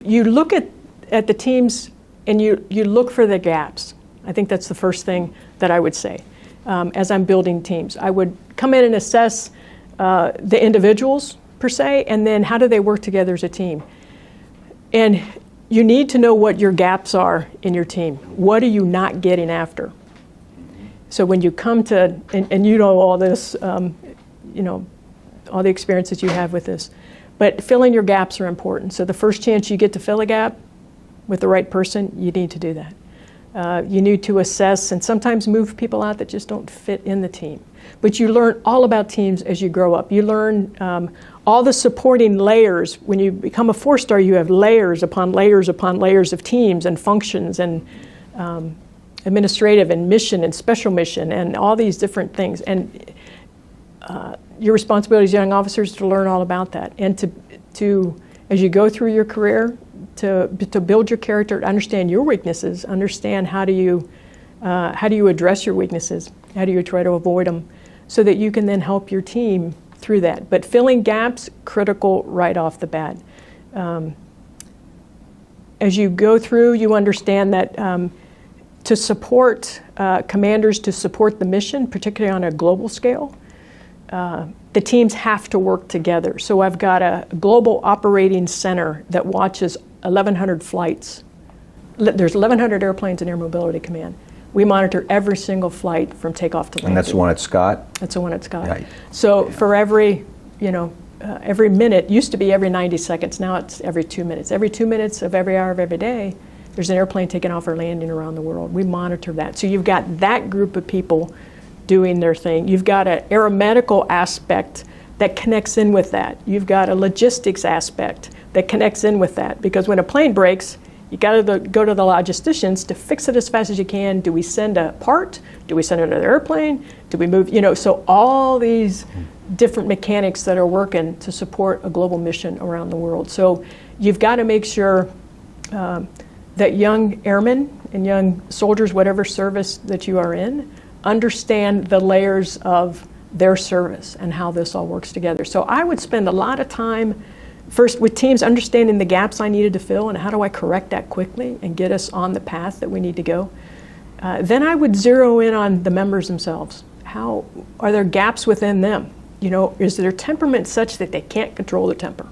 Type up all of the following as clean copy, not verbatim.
You look at the teams and you look for the gaps. I think that's the first thing that I would say as I'm building teams. I would come in and assess the individuals per se, and then how do they work together as a team. And you need to know what your gaps are in your team. What are you not getting after? So when you come to, and you know all this, all the experiences you have with this, but filling your gaps are important. So the first chance you get to fill a gap with the right person, you need to do that. You need to assess and sometimes move people out that just don't fit in the team. But you learn all about teams as you grow up. You learn all the supporting layers. When you become a 4-star, you have layers upon layers upon layers of teams and functions and administrative and mission and special mission and all these different things. And your responsibility as young officers to learn all about that and to as you go through your career, to build your character, to understand your weaknesses, understand how do you address your weaknesses, how do you try to avoid them, so that you can then help your team through that. But filling gaps, critical right off the bat. As you go through, you understand that to support commanders, to support the mission, particularly on a global scale, the teams have to work together. So I've got a global operating center that watches 1,100 flights. There's 1,100 airplanes in Air Mobility Command. We monitor every single flight from takeoff to landing. And that's the one at Scott? That's the one at Scott. Right. So for every minute, used to be every 90 seconds, now it's every 2 minutes. Every 2 minutes of every hour of every day, there's an airplane taking off or landing around the world. We monitor that. So you've got that group of people doing their thing. You've got an aeromedical aspect that connects in with that. You've got a logistics aspect that connects in with that. Because when a plane breaks, you got to go to the logisticians to fix it as fast as you can. Do we send a part? Do we send another airplane? Do we move? So all these different mechanics that are working to support a global mission around the world. So you've got to make sure that young airmen and young soldiers, whatever service that you are in, understand the layers of their service and how this all works together. So I would spend a lot of time first with teams understanding the gaps I needed to fill and how do I correct that quickly and get us on the path that we need to go. Then I would zero in on the members themselves. How are there gaps within them? Is their temperament such that they can't control their temper?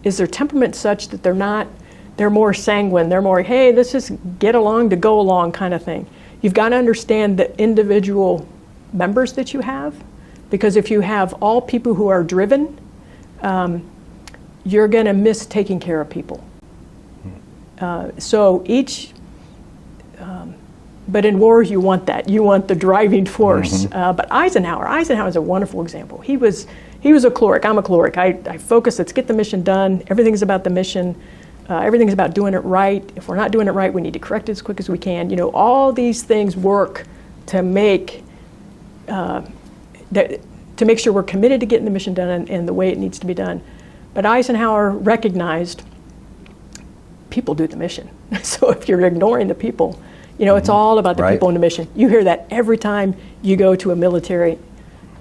Is their temperament such that they're more sanguine, they're more, hey, let's just get along to go along kind of thing. You've got to understand the individual members that you have, because if you have all people who are driven, you're going to miss taking care of people. But in war you want that. You want the driving force. Mm-hmm. But Eisenhower's a wonderful example. He was a cleric. I'm a cleric. I focus, let's get the mission done. Everything's about the mission. Everything's about doing it right. If we're not doing it right, we need to correct it as quick as we can. All these things work to make sure we're committed to getting the mission done and the way it needs to be done. But Eisenhower recognized people do the mission. So if you're ignoring the people, it's all about the people in the mission. You hear that every time you go to a military,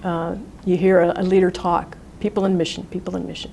you hear a leader talk, people in mission, people in mission.